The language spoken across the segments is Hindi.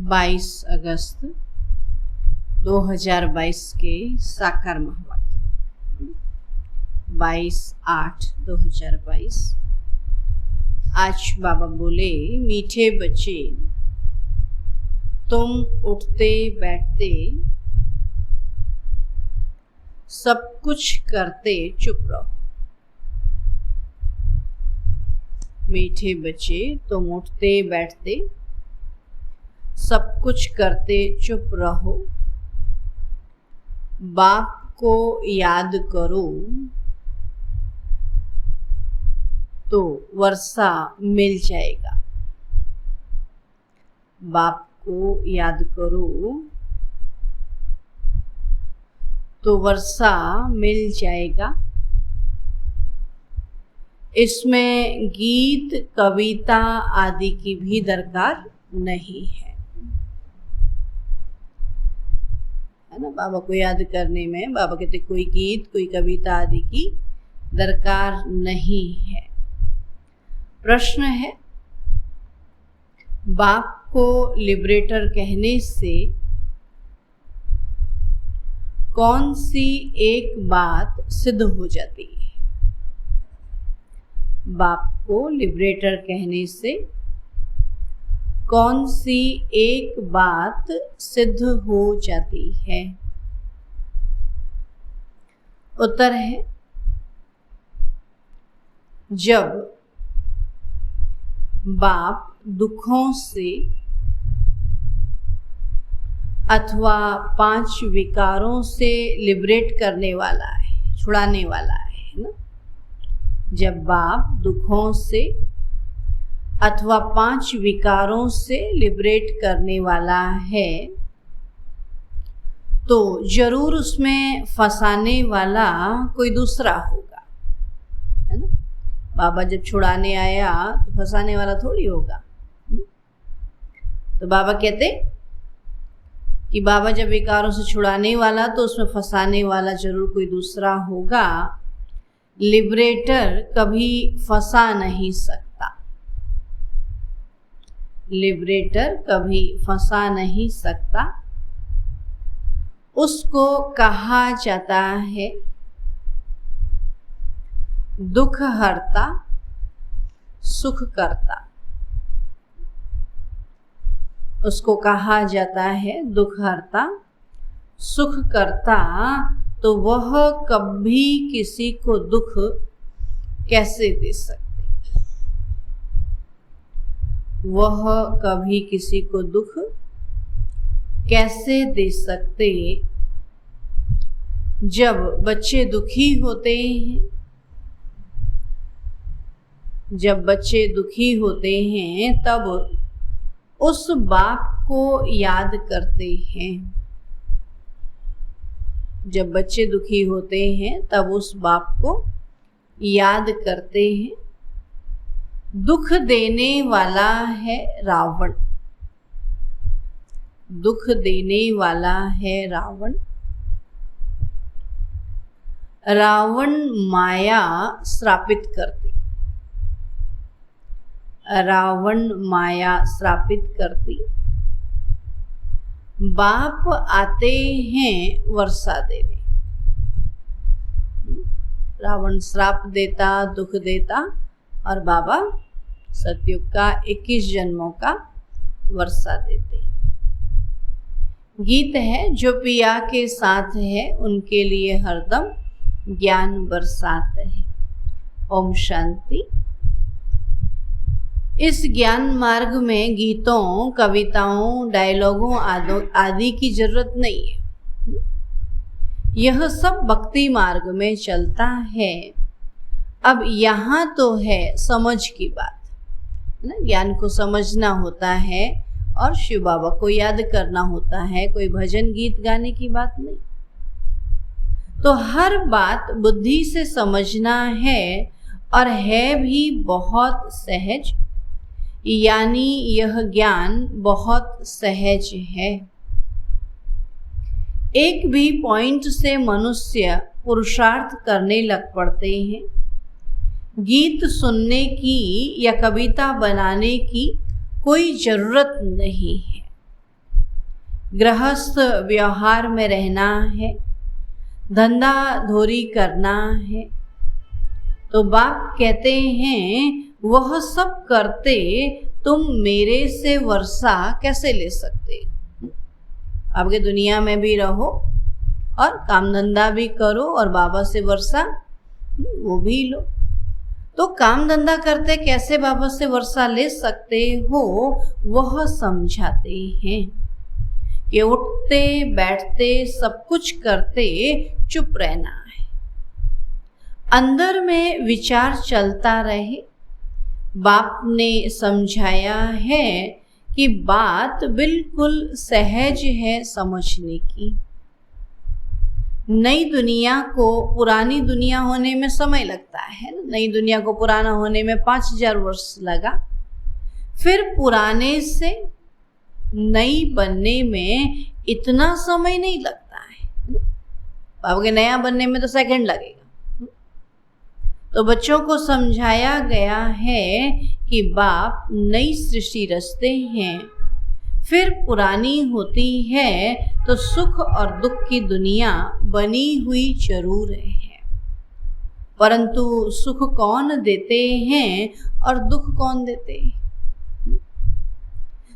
22 अगस्त 2022 के साकार महावाक्य 22/8/2022। आज बाबा बोले, मीठे बच्चे, तुम उठते बैठते सब कुछ करते चुप रहो। मीठे बच्चे, तुम उठते बैठते सब कुछ करते चुप रहो। बाप को याद करो तो वर्षा मिल जाएगा। बाप को याद करो तो वर्षा मिल जाएगा। इसमें गीत कविता आदि की भी दरकार नहीं है ना। बाबा को याद करने में बाबा कहते कोई गीत कोई कविता आदि की दरकार नहीं है। प्रश्न है, बाप को लिबरेटर कहने से कौन सी एक बात सिद्ध हो जाती है? बाप को लिबरेटर कहने से कौन सी एक बात सिद्ध हो जाती है? उत्तर है, जब बाप दुखों से अथवा 5 विकारों से लिबरेट करने वाला है, छुड़ाने वाला है ना। जब बाप दुखों से अथवा 5 विकारों से लिबरेट करने वाला है तो जरूर उसमें फंसाने वाला कोई दूसरा होगा, है ना। बाबा जब छुड़ाने आया तो फंसाने वाला थोड़ी होगा। तो बाबा कहते कि बाबा जब विकारों से छुड़ाने वाला तो उसमें फंसाने वाला जरूर कोई दूसरा होगा। लिबरेटर कभी फंसा नहीं सकता। लिबरेटर कभी फंसा नहीं सकता। उसको कहा जाता है दुख हरता सुख करता। उसको कहा जाता है दुख हरता सुख करता। तो वह कभी किसी को दुख कैसे दे सकते? वह कभी किसी को दुख कैसे दे सकते? जब बच्चे दुखी होते हैं, जब बच्चे दुखी होते हैं तब उस बाप को याद करते हैं। जब बच्चे दुखी होते हैं तब उस बाप को याद करते हैं। दुख देने वाला है रावण। दुख देने वाला है रावण। रावण माया श्रापित करती। रावण माया श्रापित करती। बाप आते हैं वर्षा देने। रावण श्राप देता, दुख देता, और बाबा सतयुग का 21 जन्मों का वर्षा देते। गीत है, जो पिया के साथ है उनके लिए हरदम ज्ञान बरसात है। ओम शांति। इस ज्ञान मार्ग में गीतों, कविताओं, डायलॉगों आदि की जरूरत नहीं है। यह सब भक्ति मार्ग में चलता है। अब यहाँ तो है समझ की बात, है ना। ज्ञान को समझना होता है और शिव बाबा को याद करना होता है। कोई भजन गीत गाने की बात नहीं। तो हर बात बुद्धि से समझना है और है भी बहुत सहज। यानी यह ज्ञान बहुत सहज है। एक भी पॉइंट से मनुष्य पुरुषार्थ करने लग पड़ते हैं। गीत सुनने की या कविता बनाने की कोई जरूरत नहीं है। गृहस्थ व्यवहार में रहना है, धंधा धोरी करना है। तो बाप कहते हैं वह सब करते तुम मेरे से वर्षा कैसे ले सकते। आपके दुनिया में भी रहो और काम धंधा भी करो और बाबा से वर्षा वो भी लो। तो काम धंधा करते कैसे बाबा से वर्षा ले सकते हो वह समझाते हैं कि उठते बैठते सब कुछ करते चुप रहना है, अंदर में विचार चलता रहे। बाप ने समझाया है कि बात बिल्कुल सहज है समझने की। नई दुनिया को पुरानी दुनिया होने में समय लगता है। नई दुनिया को पुराना होने में 5000 वर्ष लगा, फिर पुराने से नई बनने में इतना समय नहीं लगता है। बाबा के नया बनने में तो सेकंड लगेगा। तो बच्चों को समझाया गया है कि बाप नई सृष्टि रचते हैं, फिर पुरानी होती है तो सुख और दुख की दुनिया बनी हुई जरूर है, परंतु सुख कौन देते हैं और दुख कौन देते हैं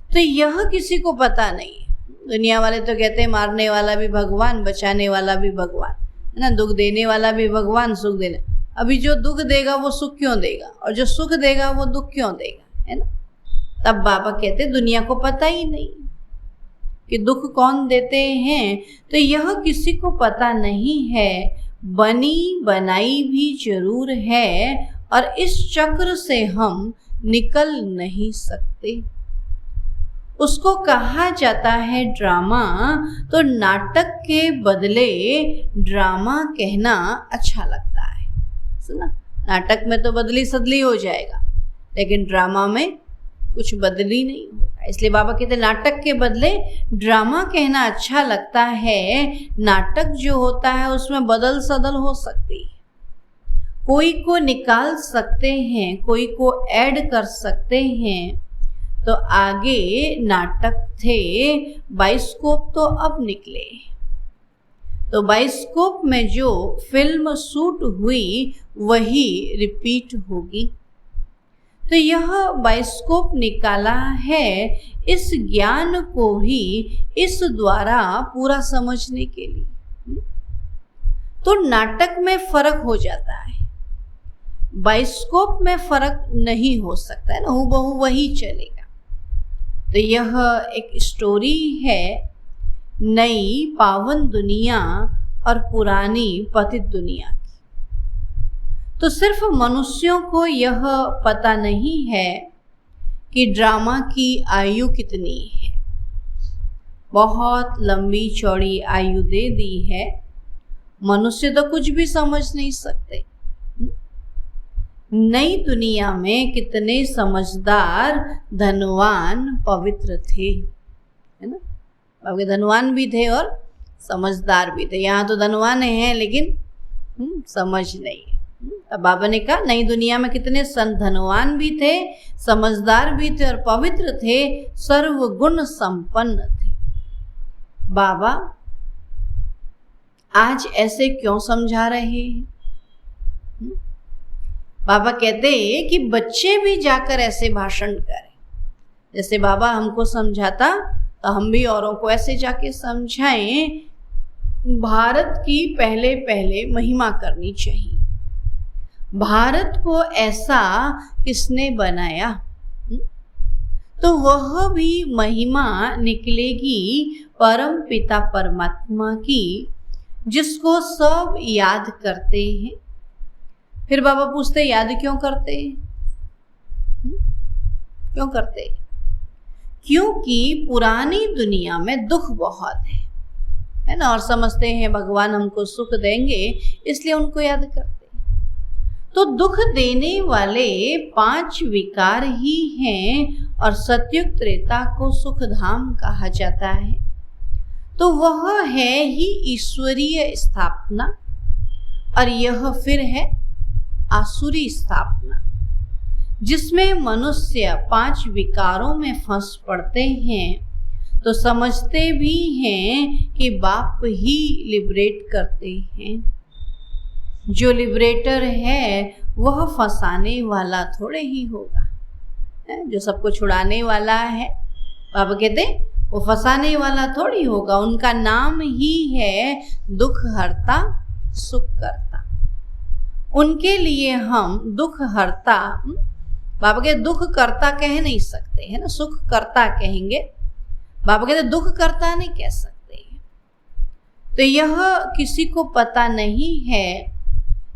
तो यह किसी को पता नहीं है। दुनिया वाले तो कहते हैं मारने वाला भी भगवान, बचाने वाला भी भगवान, है ना, दुख देने वाला भी भगवान, सुख देने। अभी जो दुख देगा वो सुख क्यों देगा, और जो सुख देगा वो दुख क्यों देगा, है ना। तब बाबा कहते दुनिया को पता ही नहीं कि दुख कौन देते हैं, तो यह किसी को पता नहीं है। बनी बनाई भी जरूर है और इस चक्र से हम निकल नहीं सकते। उसको कहा जाता है ड्रामा, तो नाटक के बदले ड्रामा कहना अच्छा लगता है। सुना, नाटक में तो बदली सदली हो जाएगा, लेकिन ड्रामा में कुछ बदली नहीं होगा। इसलिए बाबा कहते नाटक के बदले ड्रामा कहना अच्छा लगता है। नाटक जो होता है उसमें बदल सदल हो सकती है, कोई को निकाल सकते हैं, कोई को ऐड कर सकते हैं। तो आगे नाटक थे, बाइस्कोप तो अब निकले। तो बाइस्कोप में जो फिल्म शूट हुई वही रिपीट होगी। तो यह बाइस्कोप निकाला है इस ज्ञान को ही इस द्वारा पूरा समझने के लिए। तो नाटक में फर्क हो जाता है, बाइस्कोप में फर्क नहीं हो सकता है ना, हूबहू वही चलेगा। तो यह एक स्टोरी है नई पावन दुनिया और पुरानी पतित दुनिया। तो सिर्फ मनुष्यों को यह पता नहीं है कि ड्रामा की आयु कितनी है। बहुत लंबी चौड़ी आयु दे दी है, मनुष्य तो कुछ भी समझ नहीं सकते। नई दुनिया में कितने समझदार धनवान पवित्र थे, है ना। बाबा धनवान भी थे और समझदार भी थे। यहाँ तो धनवान हैं लेकिन समझ नहीं है। अब बाबा ने कहा नई दुनिया में कितने धनवान भी थे, समझदार भी थे और पवित्र थे, सर्वगुण संपन्न थे। बाबा आज ऐसे क्यों समझा रहे हैं? बाबा कहते हैं कि बच्चे भी जाकर ऐसे भाषण करें, जैसे बाबा हमको समझाता तो हम भी औरों को ऐसे जाके समझाएं। भारत की पहले पहले महिमा करनी चाहिए। भारत को ऐसा किसने बनाया, तो वह भी महिमा निकलेगी परम पिता परमात्मा की, जिसको सब याद करते हैं। फिर बाबा पूछते याद क्यों करते हैं? क्यों करते? क्योंकि पुरानी दुनिया में दुख बहुत है ना, और समझते हैं भगवान हमको सुख देंगे इसलिए उनको याद करते। तो दुख देने वाले 5 विकार ही हैं और सतयुग त्रेता को सुख धाम कहा जाता है। तो वह है ही ईश्वरीय स्थापना और यह फिर है आसुरी स्थापना, जिसमें मनुष्य 5 विकारों में फंस पड़ते हैं। तो समझते भी हैं कि बाप ही लिबरेट करते हैं। जो लिबरेटर है वह फंसाने वाला थोड़े ही होगा। जो सबको छुड़ाने वाला है, बाबा कहते वो फंसाने वाला थोड़ी होगा। उनका नाम ही है दुख हरता सुख करता। उनके लिए हम दुख हरता, बाबा कहते दुख करता कह नहीं सकते है ना, सुख करता कहेंगे। बाबा कहते दुख करता नहीं कह सकते। तो यह किसी को पता नहीं है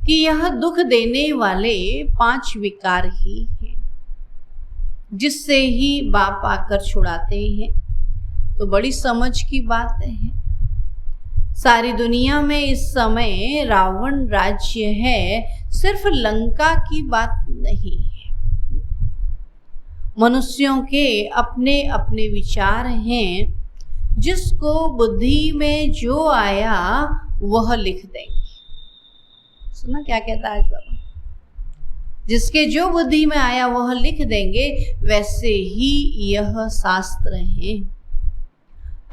कि यह दुख देने वाले 5 विकार ही हैं, जिससे ही बाप आकर छुड़ाते हैं। तो बड़ी समझ की बात है। सारी दुनिया में इस समय रावण राज्य है, सिर्फ लंका की बात नहीं है। मनुष्यों के अपने अपने विचार हैं, जिसको बुद्धि में जो आया वह लिख देंगे। सुना क्या कहता है आज बाबा? जिसके जो बुद्धि में आया वह लिख देंगे। वैसे ही यह शास्त्र है,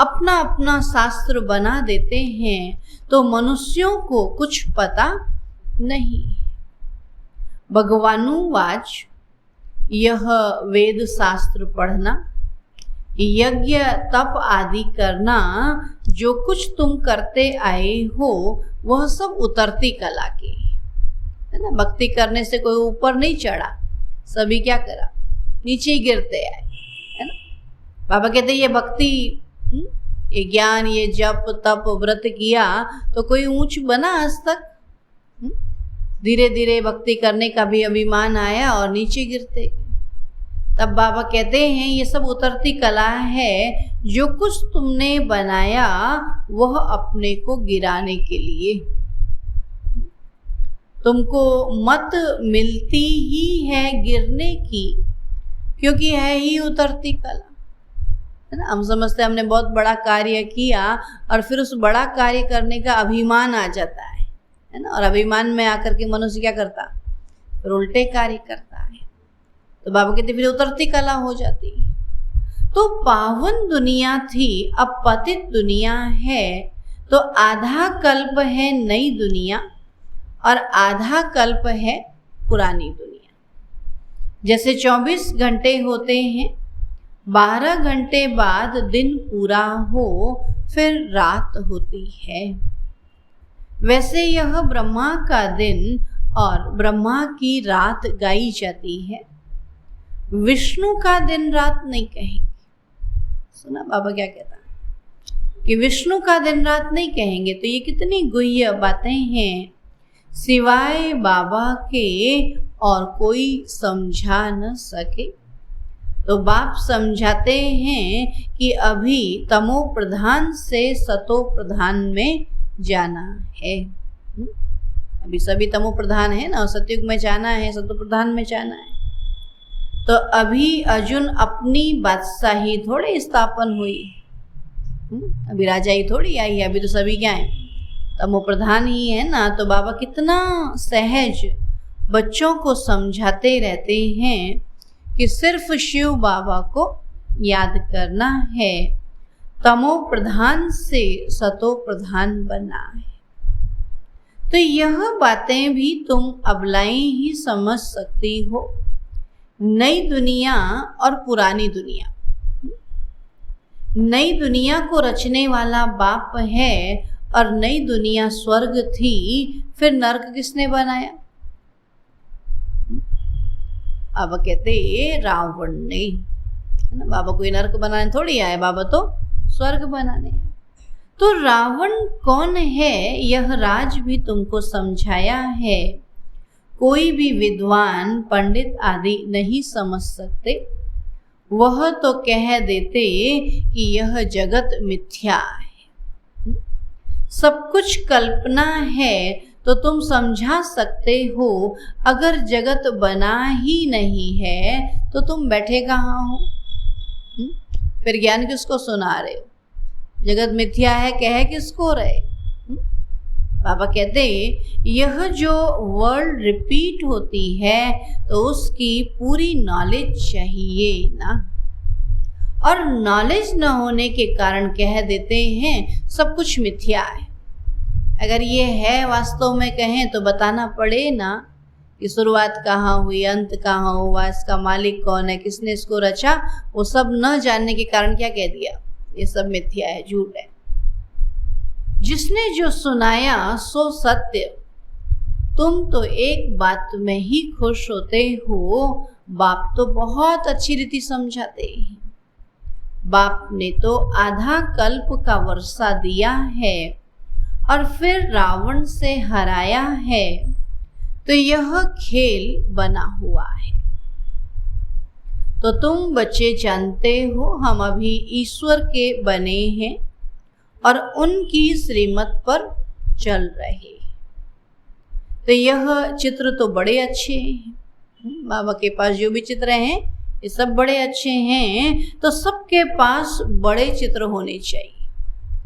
अपना अपना शास्त्र बना देते हैं, तो मनुष्यों को कुछ पता नहीं। भगवानुवाच, यह वेद शास्त्र पढ़ना, यज्ञ तप आदि करना, जो कुछ तुम करते आए हो वह सब उतरती कला के है ना। भक्ति करने से कोई ऊपर नहीं चढ़ा, सभी क्या करा, नीचे ही गिरते आए है ना। बाबा कहते ये भक्ति, ये ज्ञान, ये जप तप व्रत किया तो कोई ऊंच बना आज तक। धीरे धीरे भक्ति करने का भी अभिमान आया और नीचे गिरते गए। तब बाबा कहते हैं ये सब उतरती कला है, जो कुछ तुमने बनाया वह अपने को गिराने के लिए। तुमको मत मिलती ही है गिरने की, क्योंकि है ही उतरती कला है ना। हम समझते हमने बहुत बड़ा कार्य किया और फिर उस बड़ा कार्य करने का अभिमान आ जाता है ना। और अभिमान में आकर के मनुष्य क्या करता, फिर उल्टे कार्य करता है। तो बाबा कहते फिर उतरती कला हो जाती है। तो पावन दुनिया थी, अब पतित दुनिया है। तो आधा कल्प है नई दुनिया और आधा कल्प है पुरानी दुनिया। जैसे 24 घंटे होते हैं, 12 घंटे बाद दिन पूरा हो फिर रात होती है। वैसे यह ब्रह्मा का दिन और ब्रह्मा की रात गाई जाती है। विष्णु का दिन रात नहीं कहेंगे। सुना बाबा क्या कहता है कि विष्णु का दिन रात नहीं कहेंगे। तो ये कितनी गुह्य बातें हैं, सिवाय बाबा के और कोई समझा न सके। तो बाप समझाते हैं कि अभी तमो प्रधान से सतो प्रधान में जाना है। अभी सभी तमो प्रधान है ना, सतयुग में जाना है, सतो प्रधान में जाना है। तो अभी अर्जुन अपनी बादशाही थोड़े स्थापन हुई, अभी राजा ही थोड़ी आई है। अभी तो सभी क्या है, तमो प्रधान ही है ना। तो बाबा कितना सहज बच्चों को समझाते रहते हैं कि सिर्फ शिव बाबा को याद करना है, तमो प्रधान से सतो प्रधान बना है। तो यह बातें भी तुम अबलाएं ही समझ सकती हो। नई दुनिया और पुरानी दुनिया, नई दुनिया को रचने वाला बाप है और नई दुनिया स्वर्ग थी, फिर नरक किसने बनाया? बाबा कहते रावण ने, है ना। बाबा कोई नरक बनाने थोड़ी आए, बाबा तो स्वर्ग बनाने आए। तो रावण कौन है यह राज भी तुमको समझाया है। कोई भी विद्वान पंडित आदि नहीं समझ सकते। वह तो कह देते कि यह जगत मिथ्या है, सब कुछ कल्पना है। तो तुम समझा सकते हो, अगर जगत बना ही नहीं है तो तुम बैठे कहाँ हो? फिर ज्ञान किसको सुना रहे हो? जगत मिथ्या है कह किसको रहे? बाबा कहते यह जो वर्ड रिपीट होती है तो उसकी पूरी नॉलेज चाहिए ना। और नॉलेज न होने के कारण कह देते हैं सब कुछ मिथ्या है। अगर ये है वास्तव में कहें तो बताना पड़े ना कि शुरुआत कहाँ हुई, अंत कहाँ हुआ, इसका मालिक कौन है, किसने इसको रचा, वो सब न जानने के कारण क्या कह दिया, ये सब मिथ्या है, झूठ है। जिसने जो सुनाया सो सत्य, तुम तो एक बात में ही खुश होते हो, बाप तो बहुत अच्छी रीति समझाते हैं। बाप ने तो आधा कल्प का वर्षा दिया है और फिर रावण से हराया है, तो यह खेल बना हुआ है। तो तुम बच्चे जानते हो हम अभी ईश्वर के बने हैं और उनकी श्रीमत पर चल रहे। तो यह चित्र तो बड़े अच्छे हैं, बाबा के पास जो भी चित्र हैं ये सब बड़े अच्छे हैं। तो सबके पास बड़े चित्र होने चाहिए,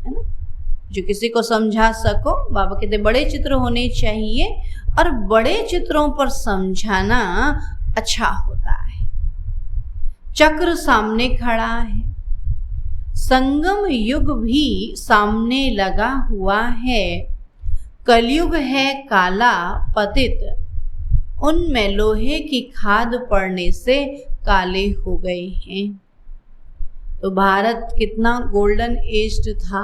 है ना, जो किसी को समझा सको। बाबा कहते बड़े चित्र होने चाहिए और बड़े चित्रों पर समझाना अच्छा होता है। चक्र सामने खड़ा है, संगम युग भी सामने लगा हुआ है, कलयुग है काला पतित, उनमें लोहे की खाद पड़ने से काले हो गए हैं। तो भारत कितना गोल्डन एज था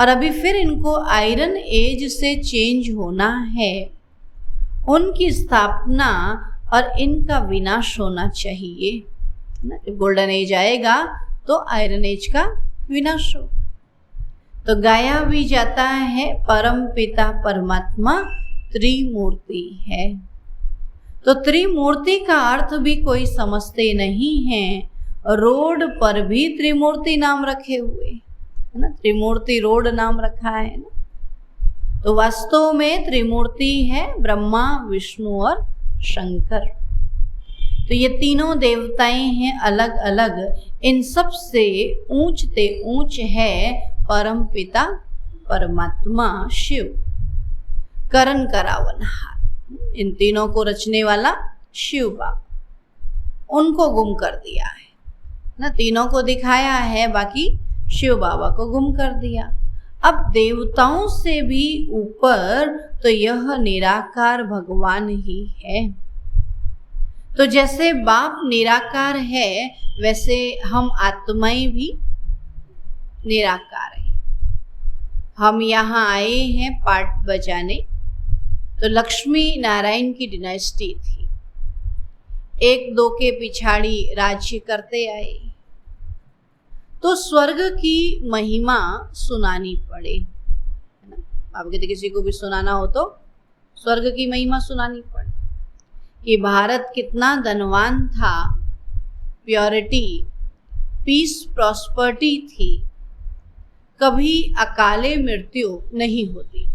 और अभी फिर इनको आयरन एज से चेंज होना है। उनकी स्थापना और इनका विनाश होना चाहिए ना। जब गोल्डन एज आएगा तो आयरन एज का विनाश हो। तो गाया भी जाता है परम पिता परमात्मा त्रिमूर्ति है। तो त्रिमूर्ति का अर्थ भी कोई समझते नहीं है। रोड पर भी त्रिमूर्ति नाम रखे हुए है ना, त्रिमूर्ति रोड नाम रखा है ना। तो वास्तव में त्रिमूर्ति है ब्रह्मा विष्णु और शंकर। तो ये तीनों देवताएं हैं अलग अलग, इन सब से ऊंचते ऊंच है परम पिता परमात्मा शिव, करण करावनहार। इन तीनों को रचने वाला शिव बाबा, उनको गुम कर दिया है ना। तीनों को दिखाया है, बाकी शिव बाबा को गुम कर दिया। अब देवताओं से भी ऊपर तो यह निराकार भगवान ही है। तो जैसे बाप निराकार है वैसे हम आत्माएं भी निराकार है। हम यहाँ आए हैं पाठ बजाने। तो लक्ष्मी नारायण की डिनास्टी थी, एक दो के पिछाड़ी राज्य करते आए। तो स्वर्ग की महिमा सुनानी पड़े, है ना। आप कहते किसी को भी सुनाना हो तो स्वर्ग की महिमा सुनानी पड़े कि भारत कितना धनवान था, प्योरिटी, पीस, प्रॉस्पर्टी थी, कभी अकाले मृत्यु नहीं होती थी,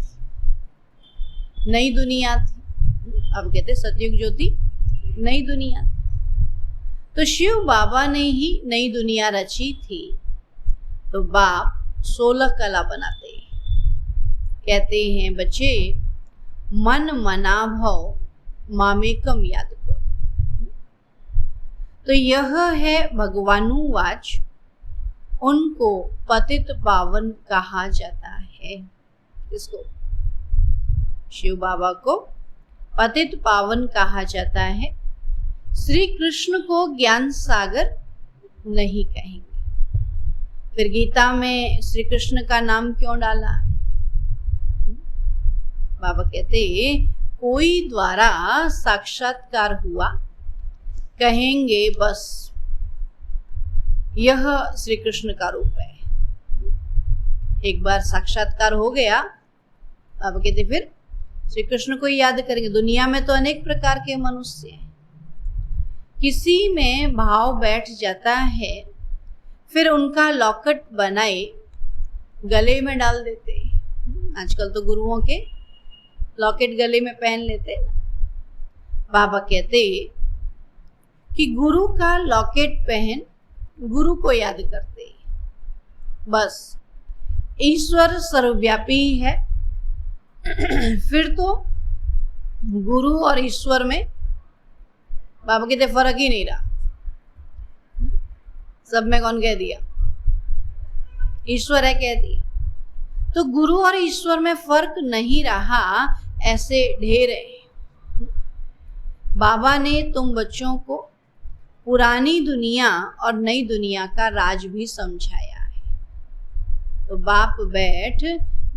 नई दुनिया थी। अब कहते सतयुग जो थी नई दुनिया थी। तो शिव बाबा ने ही नई दुनिया रची थी। तो बाप 16 कला बनाते हैं, कहते हैं बच्चे मन मना भव मामेकम याद करो। तो यह है भगवानुवाच, उनको पतित पावन कहा जाता है। इसको शिव बाबा को पतित पावन कहा जाता है। श्री कृष्ण को ज्ञान सागर नहीं कहेंगे। फिर गीता में श्री कृष्ण का नाम क्यों डाला है? बाबा कहते कोई द्वारा साक्षात्कार हुआ, कहेंगे बस यह श्री कृष्ण का रूप है। एक बार साक्षात्कार हो गया, बाबा कहते फिर श्री कृष्ण को याद करेंगे। दुनिया में तो अनेक प्रकार के मनुष्य हैं, किसी में भाव बैठ जाता है, फिर उनका लॉकेट बनाए गले में डाल देते हैं। आजकल तो गुरुओं के लॉकेट गले में पहन लेते हैं। बाबा कहते कि गुरु का लॉकेट पहन गुरु को याद करते हैं। बस ईश्वर सर्वव्यापी है। फिर तो गुरु और ईश्वर में बाबा कहते फर्क ही नहीं रहा। सब में कौन कह दिया? ईश्वर है कह दिया। तो गुरु और ईश्वर में फर्क नहीं रहा, ऐसे ढेर है। बाबा ने तुम बच्चों को पुरानी दुनिया और नई दुनिया का राज भी समझाया है। तो बाप बैठ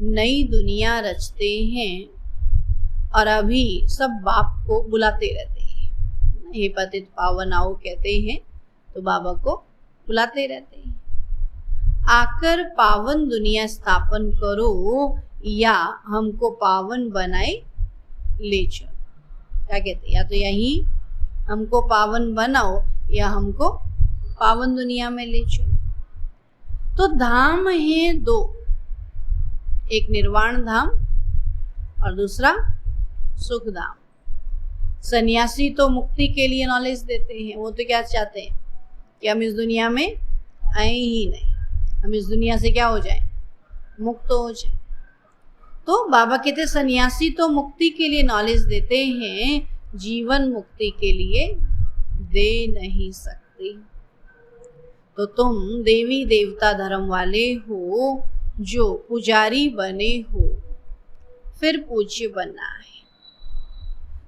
नई दुनिया रचते हैं और अभी सब बाप को बुलाते रहते हैं। हे पतित पावन आओ कहते हैं तो बाबा को बुलाते रहते हैं, आकर पावन दुनिया स्थापन करो या हमको पावन बनाए ले चलो। क्या कहते हैं? या तो यही हमको पावन बनाओ या हमको पावन दुनिया में ले चलो। तो धाम है दो, एक निर्वाण धाम और दूसरा सुख धाम। सन्यासी तो मुक्ति के लिए नॉलेज देते हैं, वो तो क्या चाहते हैं कि हम इस दुनिया में आए ही नहीं, हम इस दुनिया से क्या हो जाए? मुक्त हो जाए। तो बाबा कहते सन्यासी तो मुक्ति के लिए नॉलेज देते हैं, जीवन मुक्ति के लिए दे नहीं सकते। तो तुम देवी देवता धर्म वाले हो, जो पुजारी बने हो, फिर पूज्य बनना है।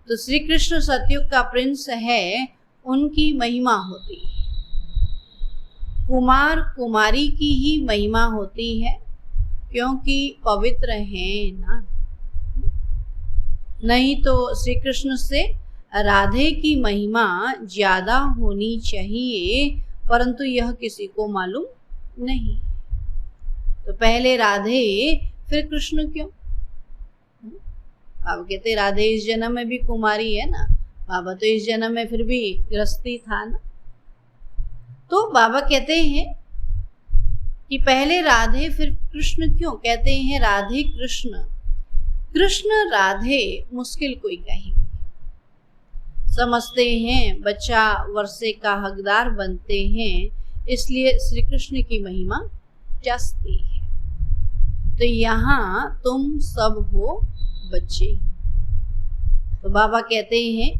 तो श्री कृष्ण सतयुग का प्रिंस है, उनकी महिमा होती है। कुमार कुमारी की ही महिमा होती है, क्योंकि पवित्र है ना। नहीं तो श्री कृष्ण से राधे की महिमा ज्यादा होनी चाहिए, परंतु यह किसी को मालूम नहीं। तो पहले राधे फिर कृष्ण क्यों? बाबा कहते राधे इस जन्म में भी कुमारी है ना, बाबा तो इस जन्म में फिर भी गृहस्थी था ना। तो बाबा कहते हैं कि पहले राधे फिर कृष्ण क्यों? कहते हैं राधे कृष्ण, कृष्ण राधे मुश्किल कोई कहीं समझते हैं, बच्चा वर्षे का हकदार बनते हैं, इसलिए श्री कृष्ण की महिमा जास्ती है। तो यहाँ तुम सब हो बच्चे। तो बाबा कहते हैं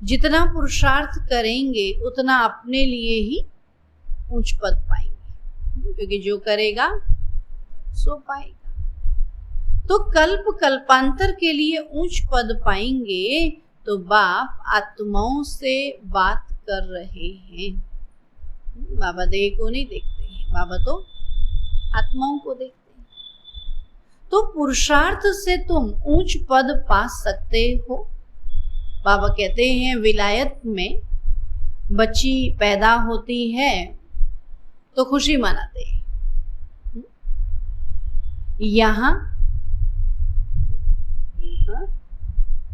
जितना पुरुषार्थ करेंगे उतना अपने लिए ही ऊंच पद पाएंगे, क्योंकि जो करेगा सो पाएगा। तो कल्प कल्पांतर के लिए ऊंच पद पाएंगे। तो बाप आत्माओं से बात कर रहे हैं। बाबा देह को नहीं देखते हैं, बाबा तो आत्माओं को देखते हैं। तो पुरुषार्थ से तुम ऊंच पद पा सकते हो। बाबा कहते हैं विलायत में बच्ची पैदा होती है तो खुशी मनाते हैं। यहाँ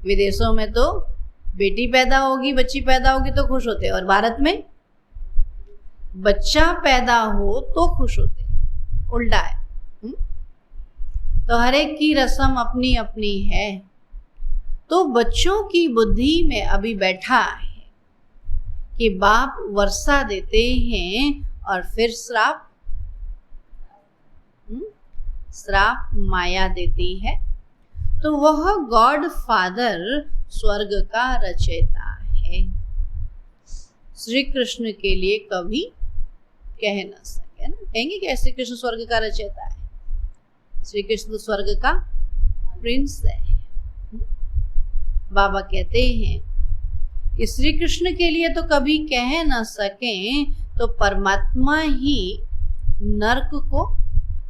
विदेशों में तो बेटी पैदा होगी, बच्ची पैदा होगी तो खुश होते हैं, और भारत में बच्चा पैदा हो तो खुश होते हैं, उल्टा है। तो हर एक की रस्म अपनी अपनी है। तो बच्चों की बुद्धि में अभी बैठा है कि बाप वर्षा देते हैं और फिर श्राप माया देती है। तो वह गॉड फादर स्वर्ग का रचयिता है। श्री कृष्ण के लिए कभी कह न सके ना, कहेंगे कि श्री कृष्ण स्वर्ग का रचयिता है। श्री कृष्ण स्वर्ग का प्रिंस है। बाबा कहते हैं कि श्री कृष्ण के लिए तो कभी कह न सके, तो परमात्मा ही नरक को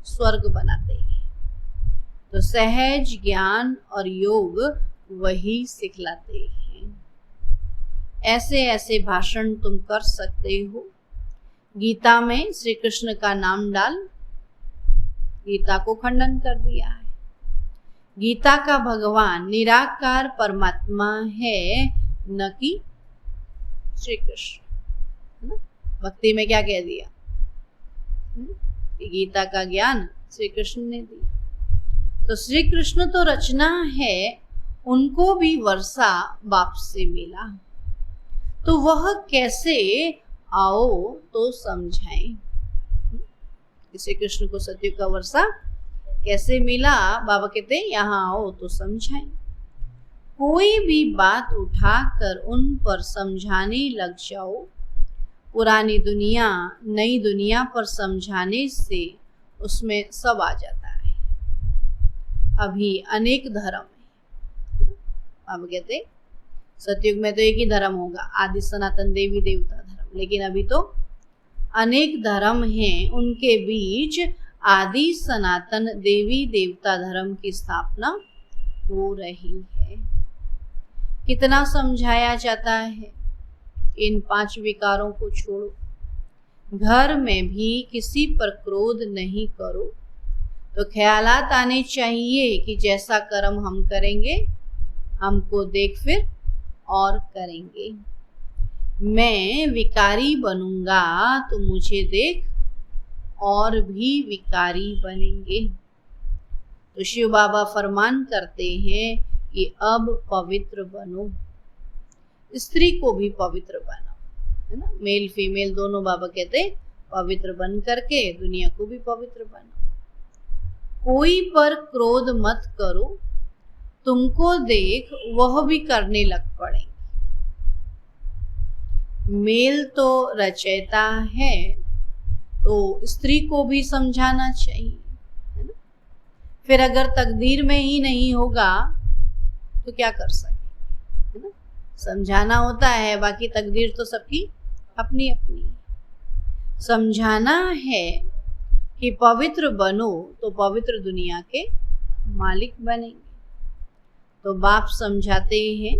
स्वर्ग बनाते हैं। तो सहज ज्ञान और योग वही सिखलाते हैं। ऐसे ऐसे भाषण तुम कर सकते हो। गीता में श्री कृष्ण का नाम डाल गीता को खंडन कर दिया है। गीता का भगवान निराकार परमात्मा है, न कि श्री कृष्ण। भक्ति में क्या कह दिया कि गीता का ज्ञान श्री कृष्ण ने दिया। तो श्री कृष्ण तो रचना है, उनको भी वर्षा बाप से मिला। तो वह कैसे आओ तो समझाएं। श्री कृष्ण को सतयुग का वर्षा कैसे मिला? बाबा कहते हैं यहाँ आओ तो समझाएं। कोई भी बात उठाकर उन पर समझाने लग जाओ, पुरानी दुनिया नई दुनिया पर समझाने से उसमें सब आ जाता है। अभी अनेक धर्म है। अब कहते सतयुग में तो एक ही धर्म होगा, आदि सनातन देवी देवता धर्म, लेकिन अभी तो अनेक धर्म हैं, उनके बीच आदि सनातन देवी देवता धर्म की स्थापना हो रही है। कितना समझाया जाता है, इन 5 विकारों को छोड़ो, घर में भी किसी पर क्रोध नहीं करो। तो ख्यालात आने चाहिए कि जैसा कर्म हम करेंगे हमको देख फिर और करेंगे। मैं विकारी बनूंगा तो मुझे देख और भी विकारी बनेंगे। तो शिव बाबा फरमान करते हैं कि अब पवित्र बनो, स्त्री को भी पवित्र बनाओ, है ना। मेल फीमेल दोनों बाबा कहते पवित्र बन करके दुनिया को भी पवित्र बनाओ। कोई पर क्रोध मत करो, तुमको देख वह भी करने लग पड़ेंगे। मेल तो रचयिता है, तो स्त्री को भी समझाना चाहिए, है ना। फिर अगर तकदीर में ही नहीं होगा तो क्या कर सके, है ना। समझाना होता है, बाकी तकदीर तो सबकी अपनी अपनी। समझाना है कि पवित्र बनो तो पवित्र दुनिया के मालिक बनेंगे। तो बाप समझाते हैं,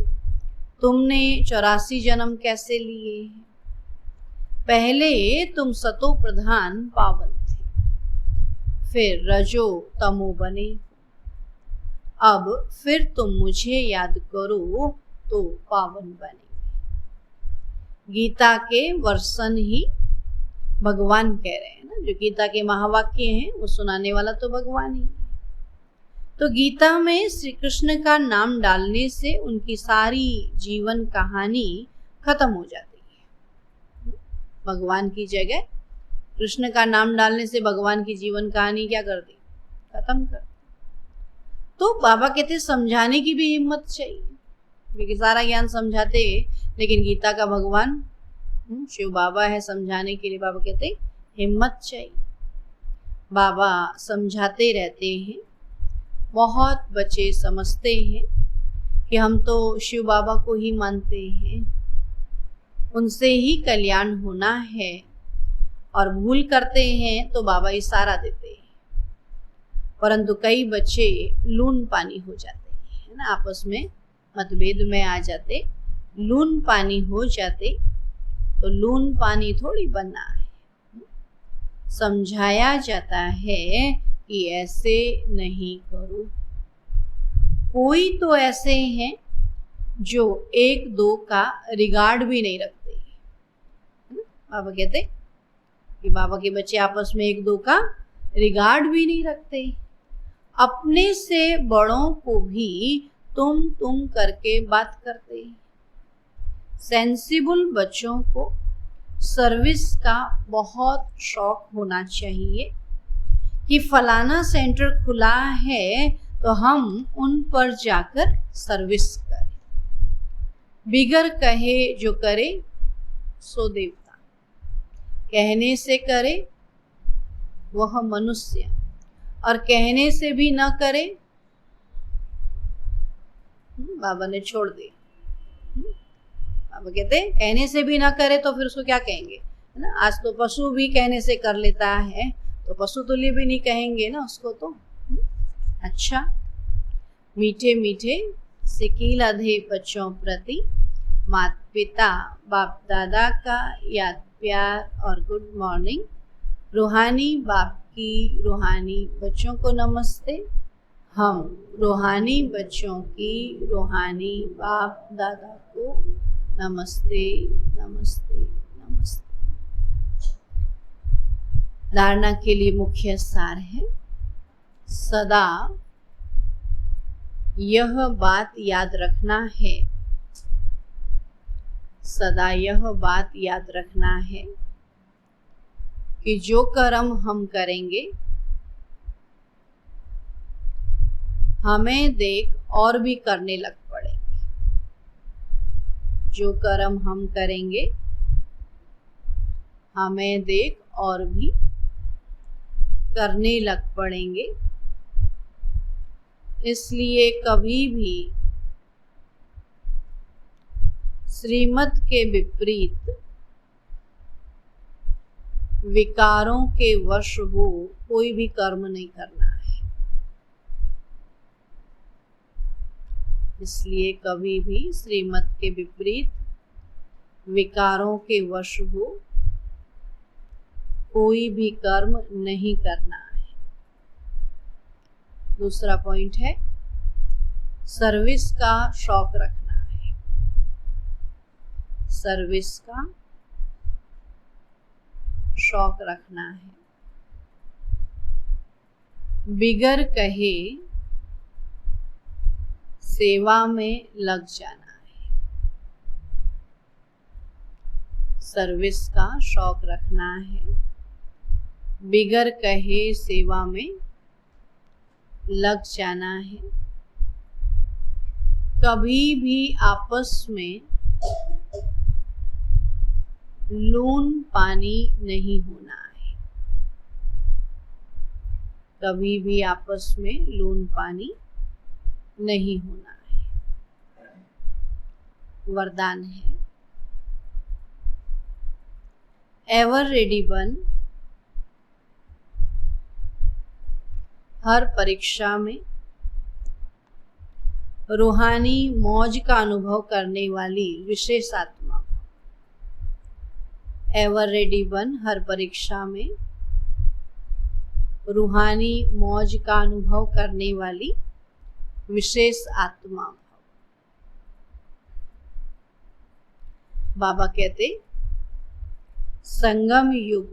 तुमने 84 जन्म कैसे लिए हैं। पहले तुम सतो प्रधान पावन थे, फिर रजो तमो बने, अब फिर तुम मुझे याद करो तो पावन बनेंगे। गीता के वर्सन ही भगवान कह रहे हैं ना, जो गीता के महावाक्य हैं वो सुनाने वाला तो भगवान ही है। तो गीता में श्री कृष्ण का नाम डालने से उनकी सारी जीवन कहानी खत्म हो जाती है। भगवान की जगह कृष्ण का नाम डालने से भगवान की जीवन कहानी क्या कर दी, खत्म कर दी। तो बाबा कहते समझाने की भी हिम्मत चाहिए, क्योंकि सारा ज्ञान समझाते, लेकिन गीता का भगवान शिव बाबा है समझाने के लिए। बाबा कहते हिम्मत चाहिए। बाबा समझाते रहते हैं। बहुत बच्चे समझते हैं कि हम तो शिव बाबा को ही मानते हैं, उनसे ही कल्याण होना है, और भूल करते हैं तो बाबा इशारा देते हैं। परंतु कई बच्चे लून पानी हो जाते हैं, है ना, आपस में मतभेद में आ जाते, लून पानी हो जाते। तो लून पानी थोड़ी बनना है। समझाया जाता है कि ऐसे नहीं करो। कोई तो ऐसे हैं जो 1-2 का रिगार्ड भी नहीं रखते, है ना। बाबा कहते कि बाबा के बच्चे आपस में 1-2 का रिगार्ड भी नहीं रखते। अपने से बड़ों को भी तुम करके बात करते। सेंसिबल बच्चों को सर्विस का बहुत शौक होना चाहिए कि फलाना सेंटर खुला है तो हम उन पर जाकर सर्विस करें। बिगर कहे जो करे सो देवता, कहने से करे वह मनुष्य, और कहने से भी न करे बाबा ने छोड़ दिया। बाबा कहते कहने से भी ना करे तो फिर उसको क्या कहेंगे, है ना। आज तो पशु भी कहने से कर लेता है, तो पशु तुल्य भी नहीं कहेंगे ना उसको तो। अच्छा, मीठे मीठे सिकील अधे बच्चों प्रति माता पिता बाप दादा का याद प्यार और गुड मॉर्निंग। रूहानी बाप की रूहानी बच्चों को नमस्ते। हम रूहानी बच्चों की रूहानी बाप दादा को नमस्ते नमस्ते नमस्ते। धारणा के लिए मुख्य सार है, सदा यह बात याद रखना है, सदा यह बात याद रखना है कि जो कर्म हम करेंगे हमें देख और भी करने लग पड़ेंगे। जो कर्म हम करेंगे हमें देख और भी करने लग पड़ेंगे। इसलिए कभी भी श्रीमत के विपरीत विकारों के वश हो कोई भी कर्म नहीं करना है। इसलिए कभी भी श्रीमत के विपरीत विकारों के वश हो कोई भी कर्म नहीं करना है। दूसरा पॉइंट है सर्विस का शौक रखना है। सर्विस का शौक रखना है। बिगर कहे सेवा में लग जाना है। सर्विस का शौक रखना है। बिगर कहे सेवा में लग जाना है। कभी भी आपस में लून पानी नहीं होना है। कभी भी आपस में लून पानी नहीं होना है। वरदान है एवर रेडी बन। हर परीक्षा में रूहानी मौज का अनुभव करने वाली विशेष आत्मा। एवर रेडी बन। हर परीक्षा में रूहानी मौज का अनुभव करने वाली विशेष आत्मा। बाबा कहते संगम युग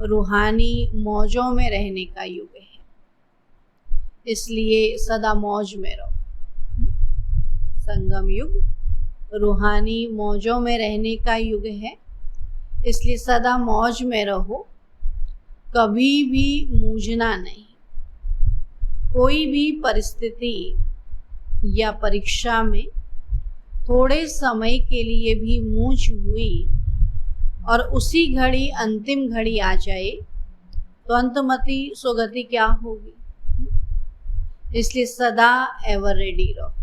रूहानी मौजों में रहने का युग है। इसलिए सदा मौज में रहो। संगम युग रूहानी मौजों में रहने का युग है। इसलिए सदा मौज में रहो। कभी भी मूझना नहीं। कोई भी परिस्थिति या परीक्षा में थोड़े समय के लिए भी मूझ हुई और उसी घड़ी अंतिम घड़ी आ जाए तो अंतमति सुगति क्या होगी। इसलिए सदा एवर रेडी रहो।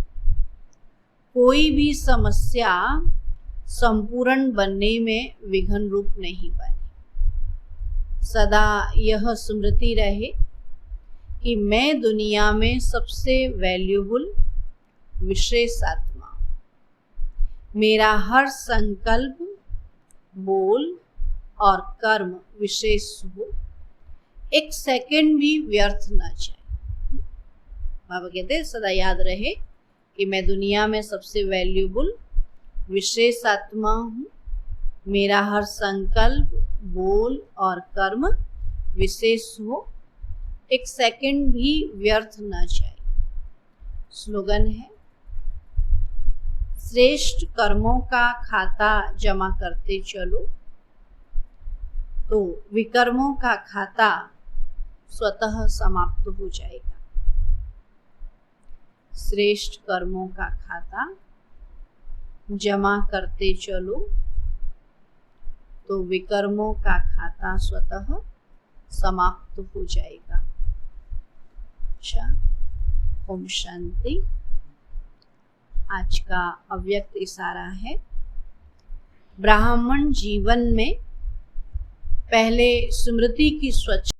कोई भी समस्या संपूर्ण बनने में विघ्न रूप नहीं बने। सदा यह स्मृति रहे कि मैं दुनिया में सबसे वैल्यूबल विशेष आत्मा हूँ। मेरा हर संकल्प, बोल और कर्म विशेष हो। एक सेकंड भी व्यर्थ न जाए। बाबा कहते हैं सदा याद रहे कि मैं दुनिया में सबसे वैल्यूबल विशेष आत्मा हूँ। मेरा हर संकल्प, बोल और कर्म विशेष हो। एक सेकंड भी व्यर्थ न जाए। स्लोगन है श्रेष्ठ कर्मों का खाता जमा करते चलो तो विकर्मों का खाता स्वतः समाप्त हो जाएगा। श्रेष्ठ कर्मों का खाता जमा करते चलो तो विकर्मों का खाता स्वतः समाप्त हो जाएगा। अच्छा, ओम शांति। आज का अव्यक्त इशारा है ब्राह्मण जीवन में पहले स्मृति की स्वच्छ